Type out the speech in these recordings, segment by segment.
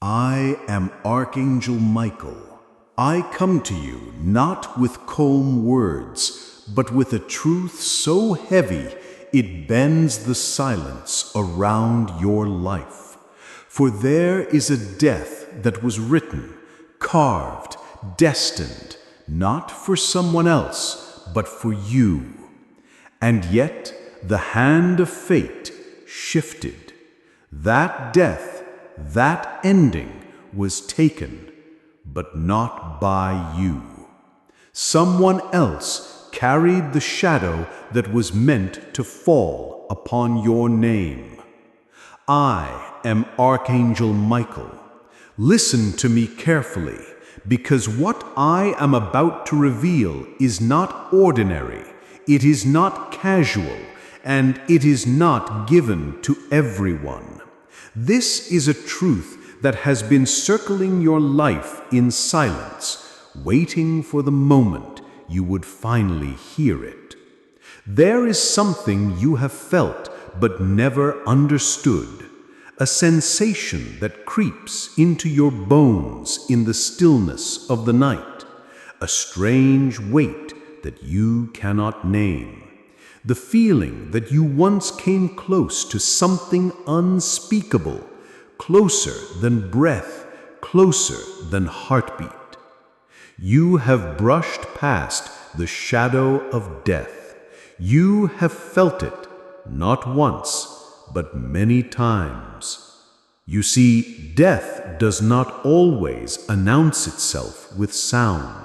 I am Archangel Michael. I come to you not with calm words, but with a truth so heavy it bends the silence around your life. For there is a death that was written, carved, destined, not for someone else, but for you. And yet the hand of fate shifted. That death, that ending was taken, but not by you. Someone else carried the shadow that was meant to fall upon your name. I am Archangel Michael. Listen to me carefully, because what I am about to reveal is not ordinary, it is not casual, and it is not given to everyone. This is a truth that has been circling your life in silence, waiting for the moment you would finally hear it. There is something you have felt but never understood, a sensation that creeps into your bones in the stillness of the night, a strange weight that you cannot name. The feeling that you once came close to something unspeakable, closer than breath, closer than heartbeat. You have brushed past the shadow of death. You have felt it, not once, but many times. You see, death does not always announce itself with sound.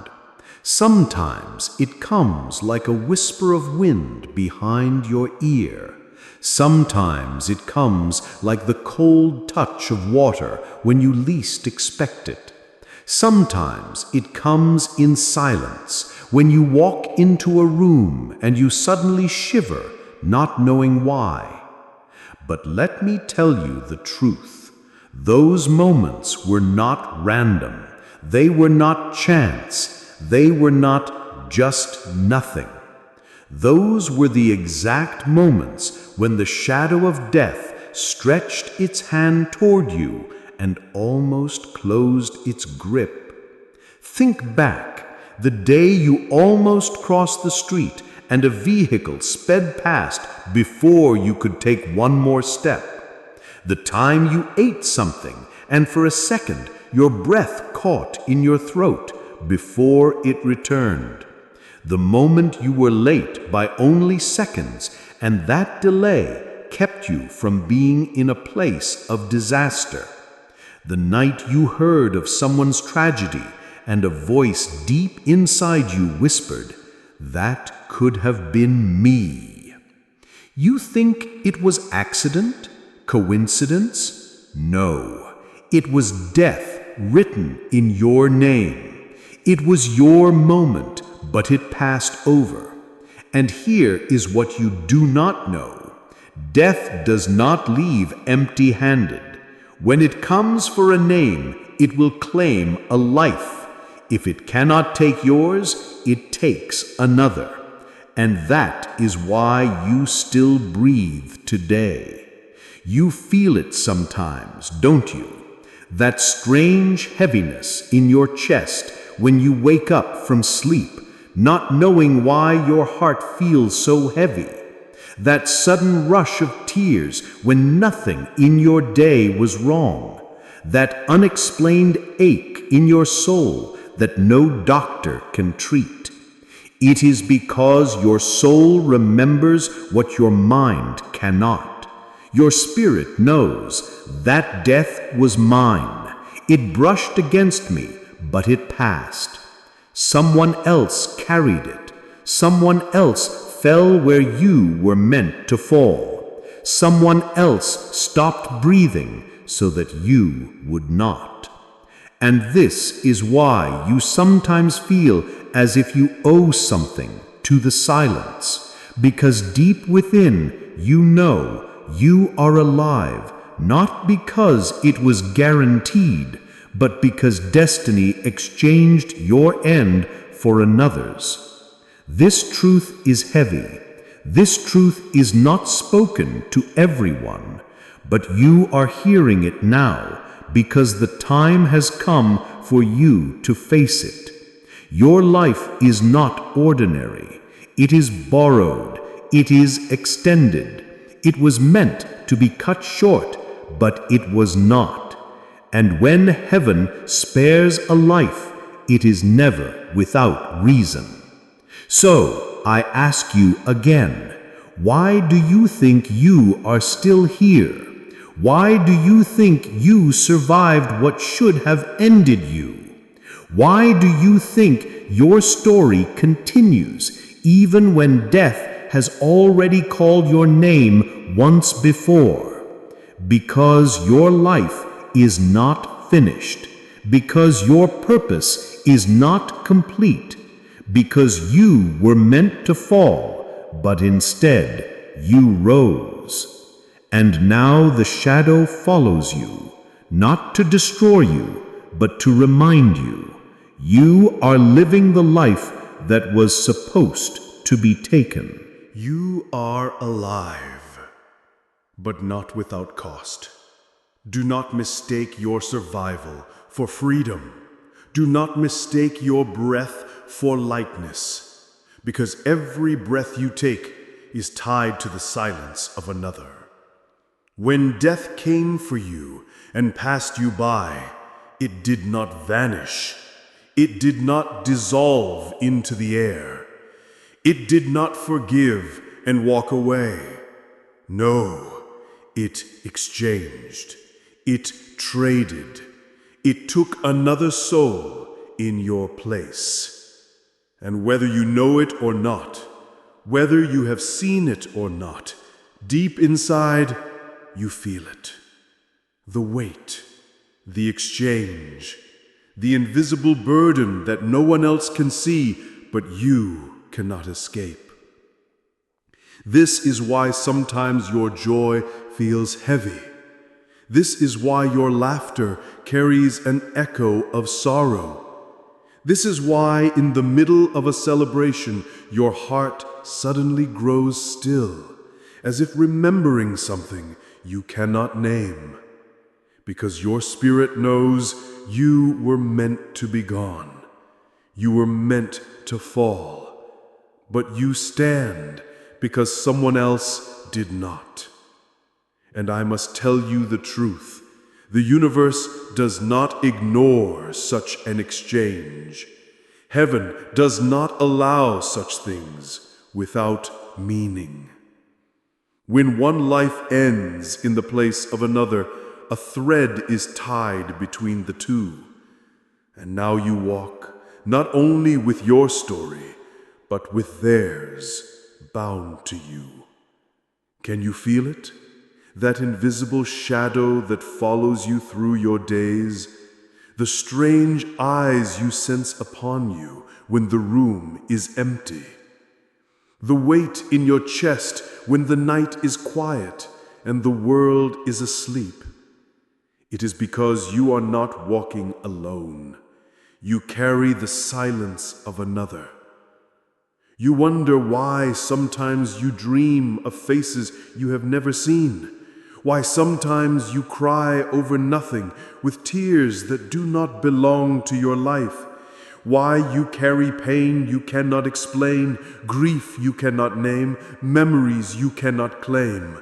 Sometimes it comes like a whisper of wind behind your ear. Sometimes it comes like the cold touch of water when you least expect it. Sometimes it comes in silence when you walk into a room and you suddenly shiver, not knowing why. But let me tell you the truth. Those moments were not random. They were not chance. They were not just nothing. Those were the exact moments when the shadow of death stretched its hand toward you and almost closed its grip. Think back, the day you almost crossed the street and a vehicle sped past before you could take one more step. The time you ate something and for a second your breath caught in your throat before it returned. The moment you were late by only seconds, and that delay kept you from being in a place of disaster. The night you heard of someone's tragedy and a voice deep inside you whispered, "That could have been me." You think it was accident? Coincidence? No, it was death written in your name. It was your moment, but it passed over. And here is what you do not know. Death does not leave empty-handed. When it comes for a name, it will claim a life. If it cannot take yours, it takes another. And that is why you still breathe today. You feel it sometimes, don't you? That strange heaviness in your chest when you wake up from sleep, not knowing why your heart feels so heavy. That sudden rush of tears when nothing in your day was wrong. That unexplained ache in your soul that no doctor can treat. It is because your soul remembers what your mind cannot. Your spirit knows that death was mine. It brushed against me, but it passed. Someone else carried it. Someone else fell where you were meant to fall. Someone else stopped breathing so that you would not. And this is why you sometimes feel as if you owe something to the silence, because deep within you know you are alive, not because it was guaranteed, but because destiny exchanged your end for another's. This truth is heavy. This truth is not spoken to everyone, but you are hearing it now because the time has come for you to face it. Your life is not ordinary. It is borrowed. It is extended. It was meant to be cut short, but it was not. And when heaven spares a life, it is never without reason. So I ask you again, why do you think you are still here? Why do you think you survived what should have ended you? Why do you think your story continues even when death has already called your name once before? Because your life is not finished, because your purpose is not complete, because you were meant to fall, but instead you rose. And now the shadow follows you, not to destroy you, but to remind you. You are living the life that was supposed to be taken. You are alive, but not without cost. Do not mistake your survival for freedom. Do not mistake your breath for lightness, because every breath you take is tied to the silence of another. When death came for you and passed you by, it did not vanish. It did not dissolve into the air. It did not forgive and walk away. No, it exchanged. It traded. It took another soul in your place. And whether you know it or not, whether you have seen it or not, deep inside, you feel it. The weight, the exchange, the invisible burden that no one else can see, but you cannot escape. This is why sometimes your joy feels heavy. This is why your laughter carries an echo of sorrow. This is why in the middle of a celebration, your heart suddenly grows still, as if remembering something you cannot name. Because your spirit knows you were meant to be gone. You were meant to fall. But you stand because someone else did not. And I must tell you the truth. The universe does not ignore such an exchange. Heaven does not allow such things without meaning. When one life ends in the place of another, a thread is tied between the two. And now you walk, not only with your story, but with theirs bound to you. Can you feel it? That invisible shadow that follows you through your days? The strange eyes you sense upon you when the room is empty? The weight in your chest when the night is quiet and the world is asleep? It is because you are not walking alone. You carry the silence of another. You wonder why sometimes you dream of faces you have never seen, why sometimes you cry over nothing with tears that do not belong to your life, why you carry pain you cannot explain, grief you cannot name, memories you cannot claim.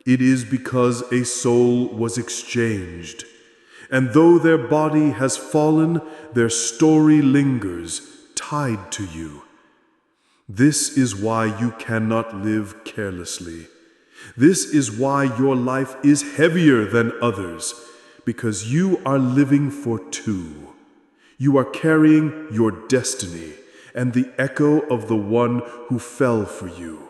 It is because a soul was exchanged, and though their body has fallen, their story lingers, tied to you. This is why you cannot live carelessly. This is why your life is heavier than others, because you are living for two. You are carrying your destiny and the echo of the one who fell for you.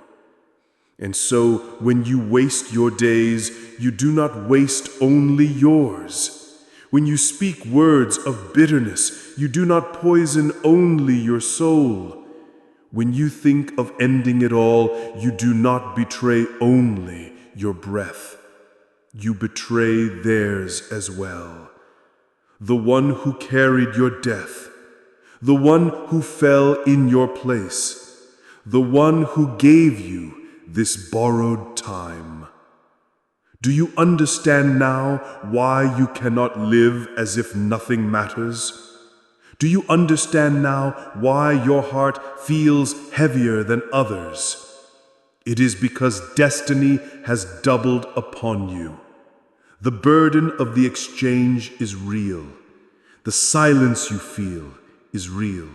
And so, when you waste your days, you do not waste only yours. When you speak words of bitterness, you do not poison only your soul. When you think of ending it all, you do not betray only your breath. You betray theirs as well. The one who carried your death, the one who fell in your place, the one who gave you this borrowed time. Do you understand now why you cannot live as if nothing matters? Do you understand now why your heart feels heavier than others? It is because destiny has doubled upon you. The burden of the exchange is real. The silence you feel is real.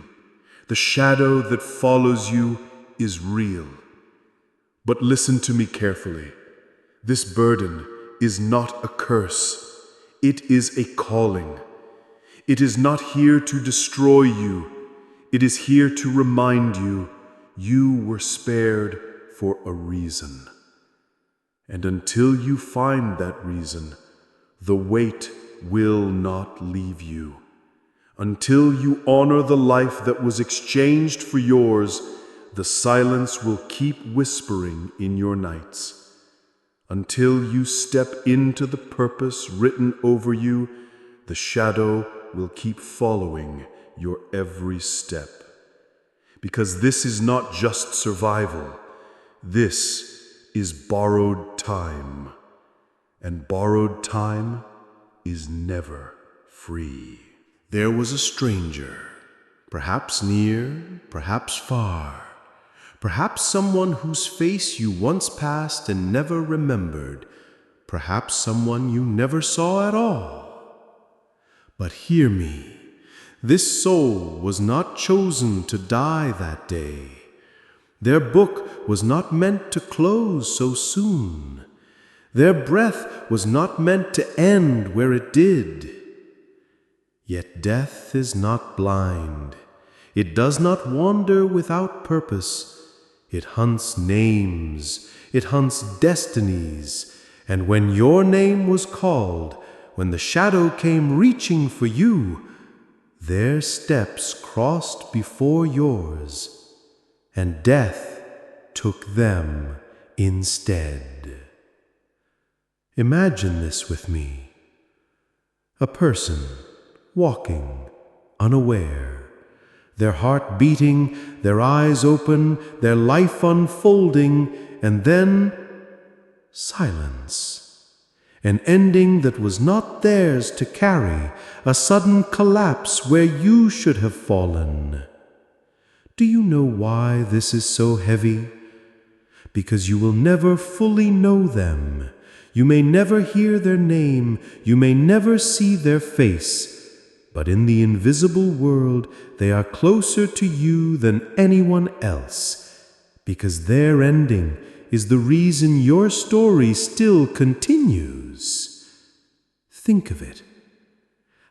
The shadow that follows you is real. But listen to me carefully. This burden is not a curse. It is a calling. It is not here to destroy you. It is here to remind you you were spared for a reason. And until you find that reason, the weight will not leave you. Until you honor the life that was exchanged for yours, the silence will keep whispering in your nights. Until you step into the purpose written over you, the shadow will keep following your every step. Because this is not just survival. This is borrowed time. And borrowed time is never free. There was a stranger, perhaps near, perhaps far. Perhaps someone whose face you once passed and never remembered. Perhaps someone you never saw at all. But hear me, this soul was not chosen to die that day. Their book was not meant to close so soon. Their breath was not meant to end where it did. Yet death is not blind. It does not wander without purpose. It hunts names, it hunts destinies, and when your name was called, when the shadow came reaching for you, their steps crossed before yours, and death took them instead. Imagine this with me. A person walking unaware, their heart beating, their eyes open, their life unfolding, and then silence. An ending that was not theirs to carry, a sudden collapse where you should have fallen. Do you know why this is so heavy? Because you will never fully know them. You may never hear their name, you may never see their face, but in the invisible world, they are closer to you than anyone else, because their ending is the reason your story still continues. Think of it.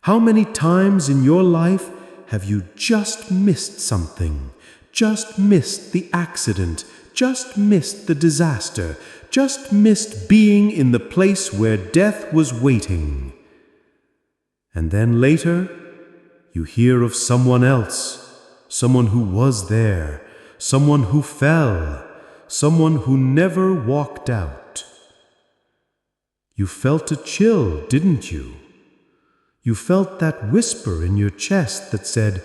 How many times in your life have you just missed something, just missed the accident, just missed the disaster, just missed being in the place where death was waiting? And then later, you hear of someone else, someone who was there, someone who fell, someone who never walked out. You felt a chill, didn't you? You felt that whisper in your chest that said,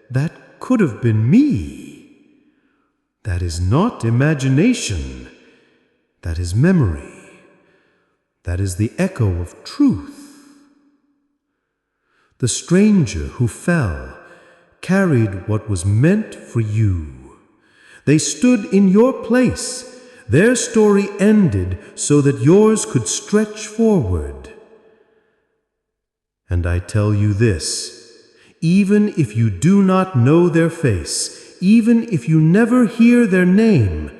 "That could have been me." That is not imagination. That is memory. That is the echo of truth. The stranger who fell carried what was meant for you. They stood in your place. Their story ended so that yours could stretch forward. And I tell you this, even if you do not know their face, even if you never hear their name,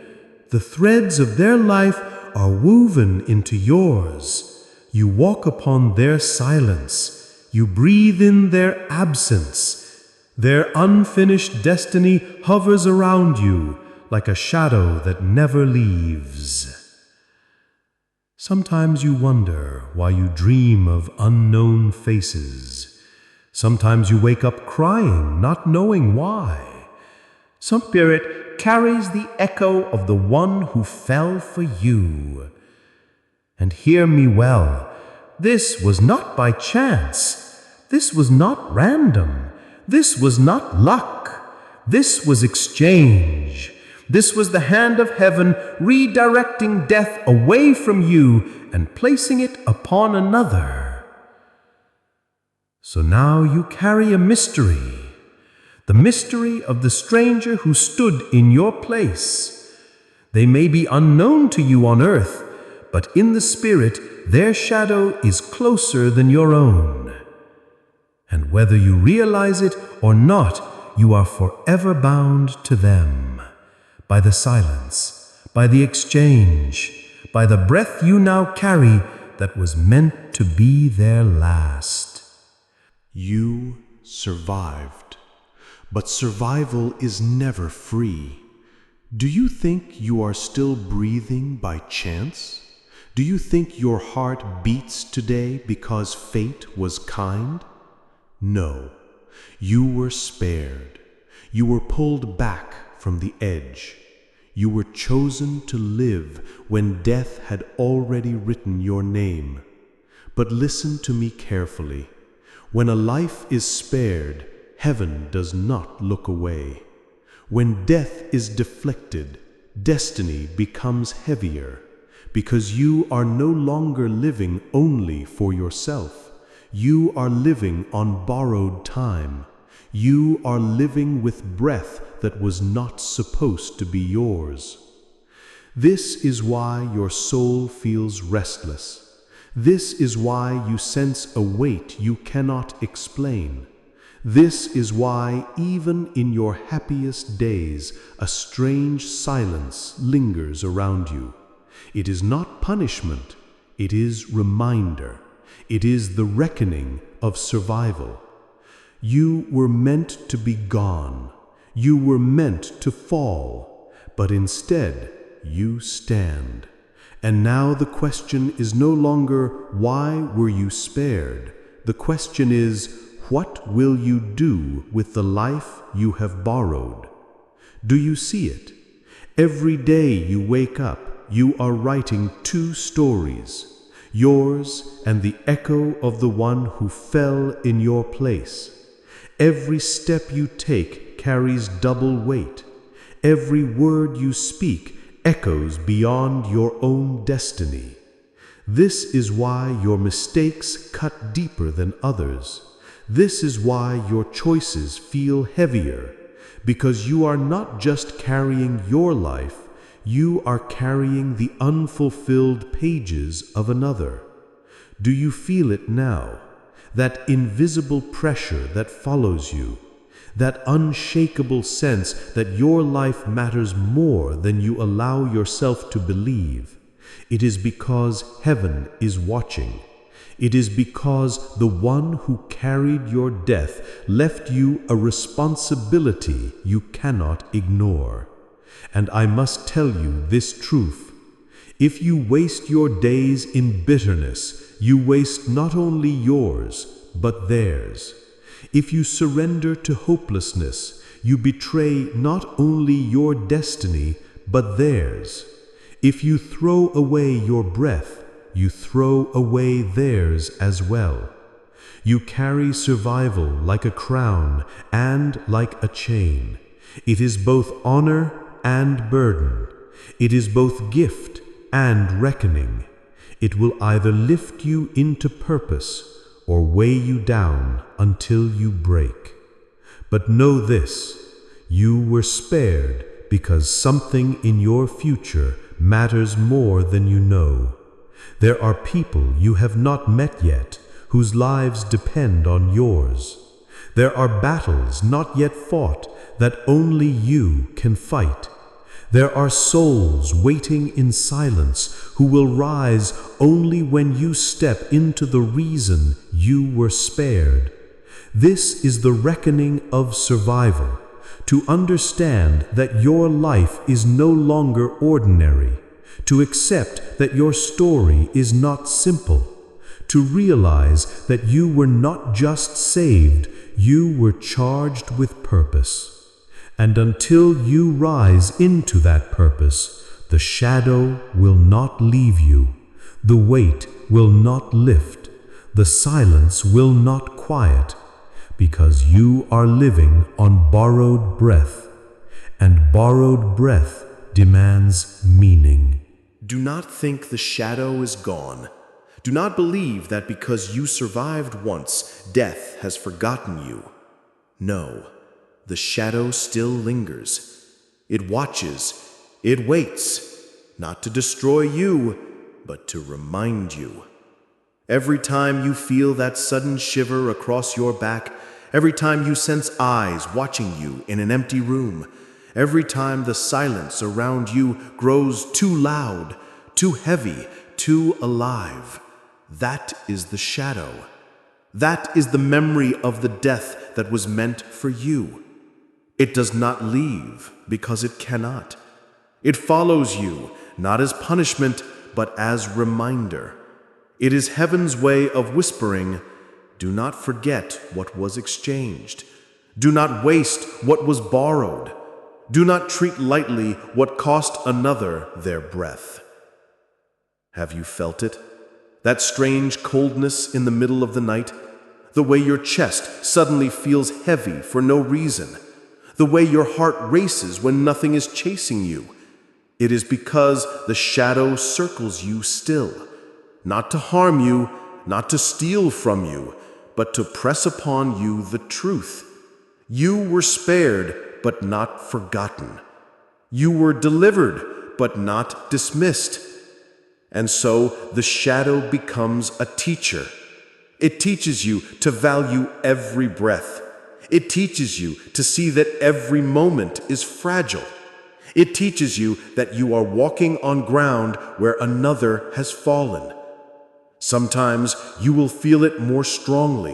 the threads of their life are woven into yours. You walk upon their silence. You breathe in their absence. Their unfinished destiny hovers around you like a shadow that never leaves. Sometimes you wonder why you dream of unknown faces. Sometimes you wake up crying, not knowing why. Some spirit carries the echo of the one who fell for you. And hear me well, this was not by chance. This was not random. This was not luck. This was exchange. This was the hand of heaven redirecting death away from you and placing it upon another. So now you carry a mystery, the mystery of the stranger who stood in your place. They may be unknown to you on earth, but in the spirit, their shadow is closer than your own. And whether you realize it or not, you are forever bound to them. By the silence, by the exchange, by the breath you now carry that was meant to be their last. You survived, but survival is never free. Do you think you are still breathing by chance? Do you think your heart beats today because fate was kind? No, you were spared. You were pulled back from the edge. You were chosen to live when death had already written your name. But listen to me carefully. When a life is spared, heaven does not look away. When death is deflected, destiny becomes heavier, because you are no longer living only for yourself. You are living on borrowed time. You are living with breath that was not supposed to be yours. This is why your soul feels restless. This is why you sense a weight you cannot explain. This is why, even in your happiest days, a strange silence lingers around you. It is not punishment, it is reminder. It is the reckoning of survival. You were meant to be gone. You were meant to fall. But instead, you stand. And now the question is no longer, why were you spared? The question is, what will you do with the life you have borrowed? Do you see it? Every day you wake up, you are writing two stories. Yours and the echo of the one who fell in your place. Every step you take carries double weight. Every word you speak echoes beyond your own destiny. This is why your mistakes cut deeper than others. This is why your choices feel heavier, because you are not just carrying your life, you are carrying the unfulfilled pages of another. Do you feel it now? That invisible pressure that follows you, that unshakable sense that your life matters more than you allow yourself to believe. It is because heaven is watching. It is because the one who carried your death left you a responsibility you cannot ignore. And I must tell you this truth. If you waste your days in bitterness, you waste not only yours, but theirs. If you surrender to hopelessness, you betray not only your destiny, but theirs. If you throw away your breath, you throw away theirs as well. You carry survival like a crown and like a chain. It is both honor and burden. It is both gift and reckoning. It will either lift you into purpose or weigh you down until you break. But know this, you were spared because something in your future matters more than you know. There are people you have not met yet whose lives depend on yours. There are battles not yet fought that only you can fight. There are souls waiting in silence who will rise only when you step into the reason you were spared. This is the reckoning of survival, to understand that your life is no longer ordinary, to accept that your story is not simple, to realize that you were not just saved, you were charged with purpose. And until you rise into that purpose, the shadow will not leave you, the weight will not lift, the silence will not quiet, because you are living on borrowed breath. and borrowed breath demands meaning. Do not think the shadow is gone. Do not believe that because you survived once, death has forgotten you. No, the shadow still lingers. It watches, it waits, not to destroy you, but to remind you. Every time you feel that sudden shiver across your back, every time you sense eyes watching you in an empty room, every time the silence around you grows too loud, too heavy, too alive, that is the shadow. That is the memory of the death that was meant for you. It does not leave because it cannot. It follows you, not as punishment, but as reminder. It is heaven's way of whispering, do not forget what was exchanged. Do not waste what was borrowed. Do not treat lightly what cost another their breath. Have you felt it? That strange coldness in the middle of the night? The way your chest suddenly feels heavy for no reason? The way your heart races when nothing is chasing you? It is because the shadow circles you still, not to harm you, not to steal from you, but to press upon you the truth. You were spared, but not forgotten. You were delivered, but not dismissed. And so the shadow becomes a teacher. It teaches you to value every breath. It teaches you to see that every moment is fragile. It teaches you that you are walking on ground where another has fallen. Sometimes you will feel it more strongly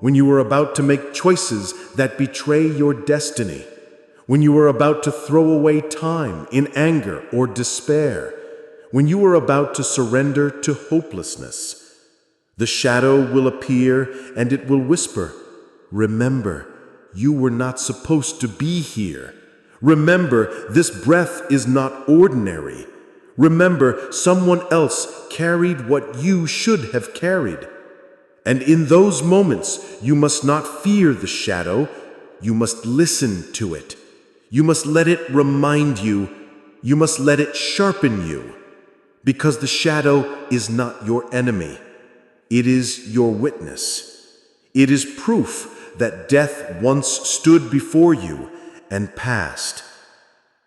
when you are about to make choices that betray your destiny, when you are about to throw away time in anger or despair, when you are about to surrender to hopelessness. The shadow will appear and it will whisper, remember, you were not supposed to be here. Remember, this breath is not ordinary. Remember, someone else carried what you should have carried. And in those moments, you must not fear the shadow. You must listen to it. You must let it remind you. You must let it sharpen you. Because the shadow is not your enemy. It is your witness. It is proof that death once stood before you and passed.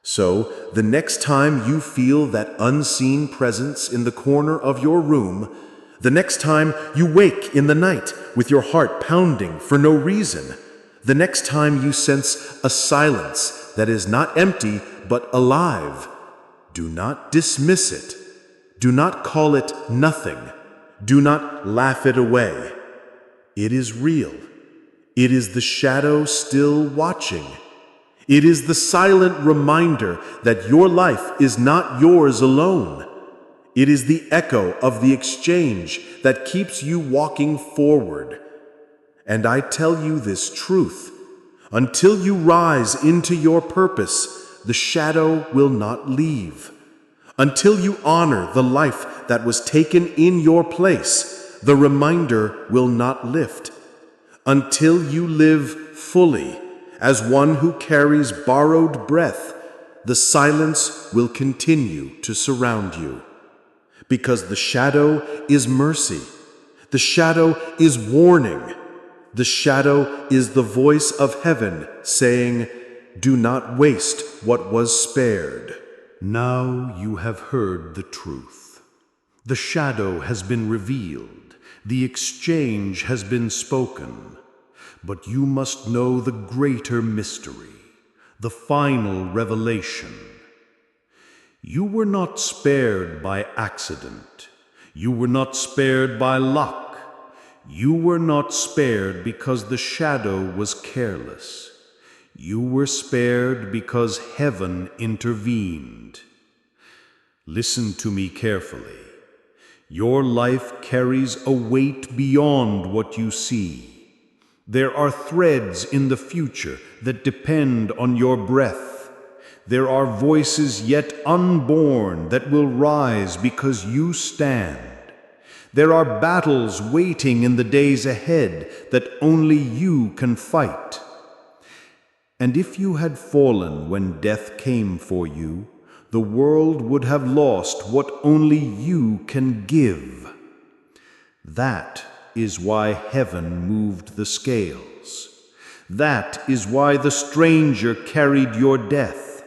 So, the next time you feel that unseen presence in the corner of your room, the next time you wake in the night with your heart pounding for no reason, the next time you sense a silence that is not empty but alive, do not dismiss it. Do not call it nothing. Do not laugh it away. It is real. It is the shadow still watching. It is the silent reminder that your life is not yours alone. It is the echo of the exchange that keeps you walking forward. And I tell you this truth, until you rise into your purpose, the shadow will not leave. Until you honor the life that was taken in your place, the reminder will not lift. Until you live fully, as one who carries borrowed breath, the silence will continue to surround you. Because the shadow is mercy. The shadow is warning. The shadow is the voice of heaven saying, do not waste what was spared. Now you have heard the truth. The shadow has been revealed. The exchange has been spoken. But you must know the greater mystery, the final revelation. You were not spared by accident. You were not spared by luck. You were not spared because the shadow was careless. You were spared because heaven intervened. Listen to me carefully. Your life carries a weight beyond what you see. There are threads in the future that depend on your breath. There are voices yet unborn that will rise because you stand. There are battles waiting in the days ahead that only you can fight. And if you had fallen when death came for you, the world would have lost what only you can give. That is why heaven moved the scales. That is why the stranger carried your death.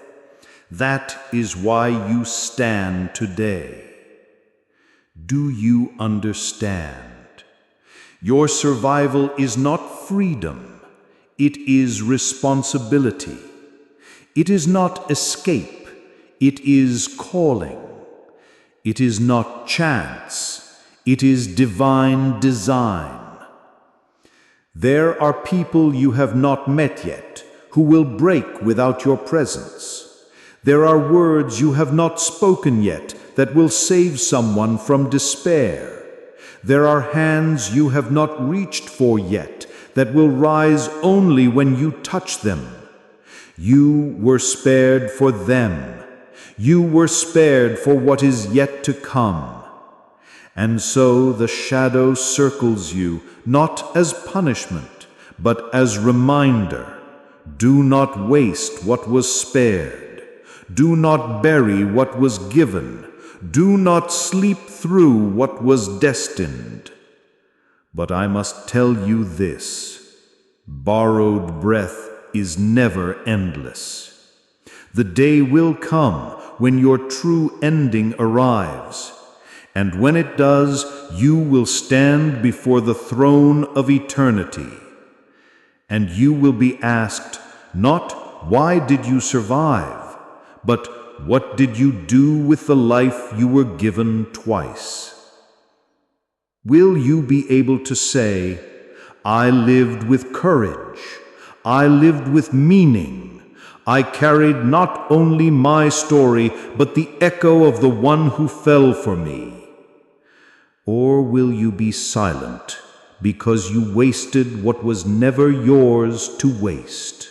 That is why you stand today. Do you understand? Your survival is not freedom. It is responsibility. It is not escape. It is calling. It is not chance. It is divine design. There are people you have not met yet who will break without your presence. There are words you have not spoken yet that will save someone from despair. There are hands you have not reached for yet that will rise only when you touch them. You were spared for them. You were spared for what is yet to come. And so the shadow circles you, not as punishment, but as reminder. Do not waste what was spared. Do not bury what was given. Do not sleep through what was destined. But I must tell you this: borrowed breath is never endless. The day will come when your true ending arrives. And when it does, you will stand before the throne of eternity. And you will be asked, not why did you survive, but what did you do with the life you were given twice? Will you be able to say, I lived with courage, I lived with meaning, I carried not only my story, but the echo of the one who fell for me? Or will you be silent because you wasted what was never yours to waste?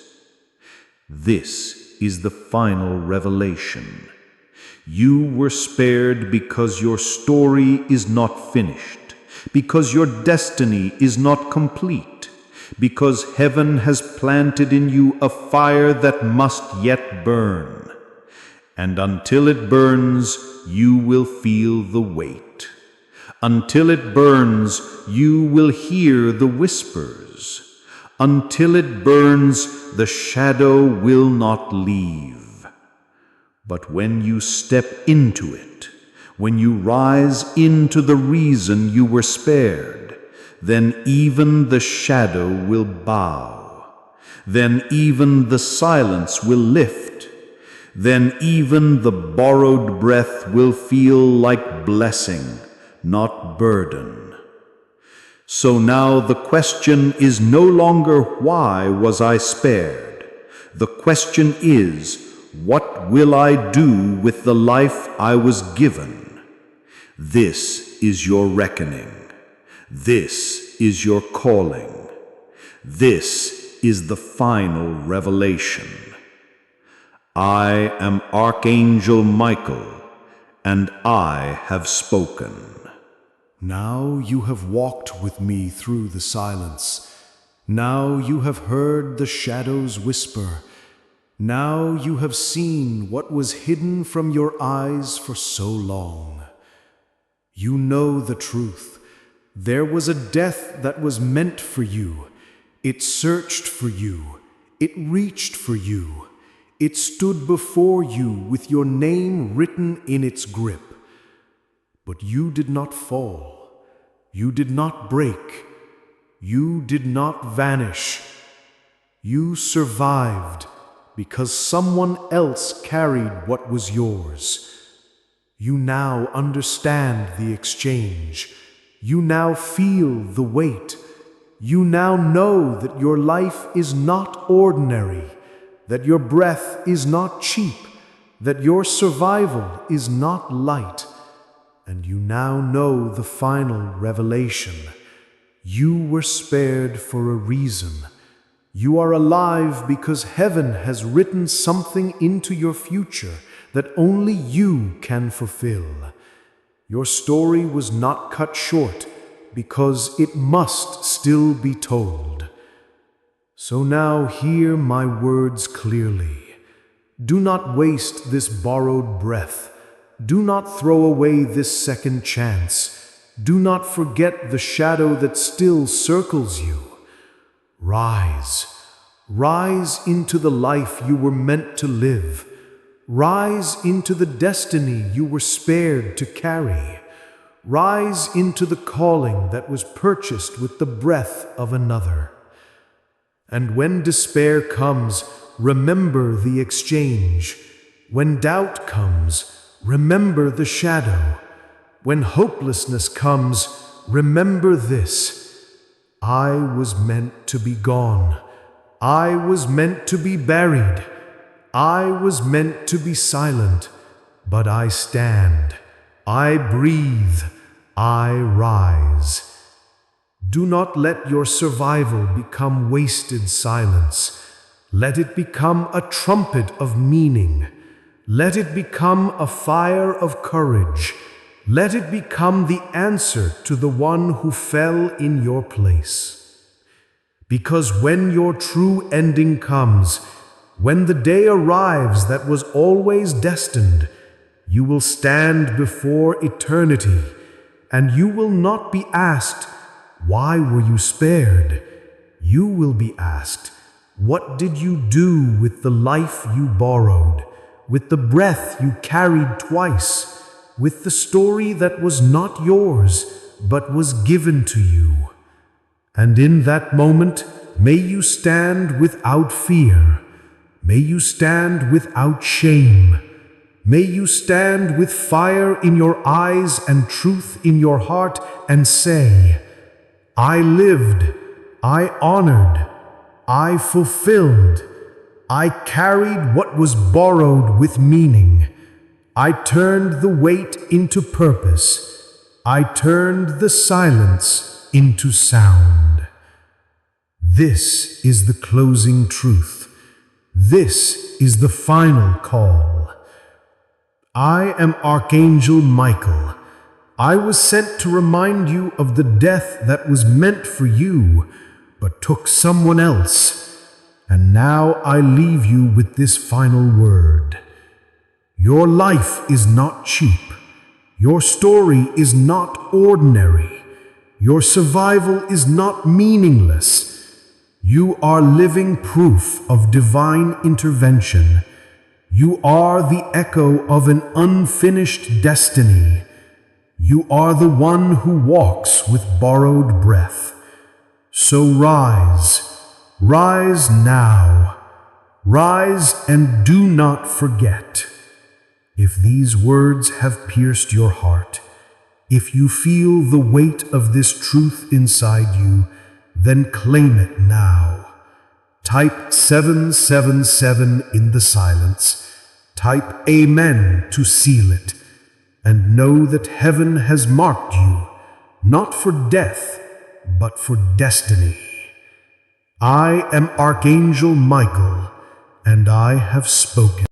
This is the final revelation. You were spared because your story is not finished, because your destiny is not complete, because heaven has planted in you a fire that must yet burn. And until it burns, you will feel the weight. Until it burns, you will hear the whispers. Until it burns, the shadow will not leave. But when you step into it, when you rise into the reason you were spared, then even the shadow will bow. Then even the silence will lift. Then even the borrowed breath will feel like blessing, not burden. So now the question is no longer why was I spared? The question is, what will I do with the life I was given? This is your reckoning. This is your calling. This is the final revelation. I am Archangel Michael, and I have spoken. Now you have walked with me through the silence. Now you have heard the shadows whisper. Now you have seen what was hidden from your eyes for so long. You know the truth. There was a death that was meant for you. It searched for you. It reached for you. It stood before you with your name written in its grip. But you did not fall. You did not break. You did not vanish. You survived because someone else carried what was yours. You now understand the exchange. You now feel the weight. You now know that your life is not ordinary, that your breath is not cheap, that your survival is not light. And you now know the final revelation. You were spared for a reason. You are alive because heaven has written something into your future that only you can fulfill. Your story was not cut short because it must still be told. So now hear my words clearly. Do not waste this borrowed breath. Do not throw away this second chance. Do not forget the shadow that still circles you. Rise. Rise into the life you were meant to live. Rise into the destiny you were spared to carry. Rise into the calling that was purchased with the breath of another. And when despair comes, remember the exchange. When doubt comes, remember the shadow. When hopelessness comes, remember this: I was meant to be gone. I was meant to be buried. I was meant to be silent. But I stand. I breathe. I rise. Do not let your survival become wasted silence. Let it become a trumpet of meaning. Let it become a fire of courage. Let it become the answer to the one who fell in your place. Because when your true ending comes, when the day arrives that was always destined, you will stand before eternity, and you will not be asked, "Why were you spared?" You will be asked, "What did you do with the life you borrowed, with the breath you carried twice, with the story that was not yours, but was given to you?" And in that moment, may you stand without fear. May you stand without shame. May you stand with fire in your eyes and truth in your heart and say, "I lived, I honored, I fulfilled, I carried what was borrowed with meaning. I turned the weight into purpose. I turned the silence into sound." This is the closing truth. This is the final call. I am Archangel Michael. I was sent to remind you of the death that was meant for you, but took someone else. And now I leave you with this final word. Your life is not cheap. Your story is not ordinary. Your survival is not meaningless. You are living proof of divine intervention. You are the echo of an unfinished destiny. You are the one who walks with borrowed breath. So rise, rise now. Rise and do not forget. If these words have pierced your heart, if you feel the weight of this truth inside you, then claim it now. Type 777 in the silence. Type Amen to seal it. And know that heaven has marked you, not for death, but for destiny. I am Archangel Michael, and I have spoken.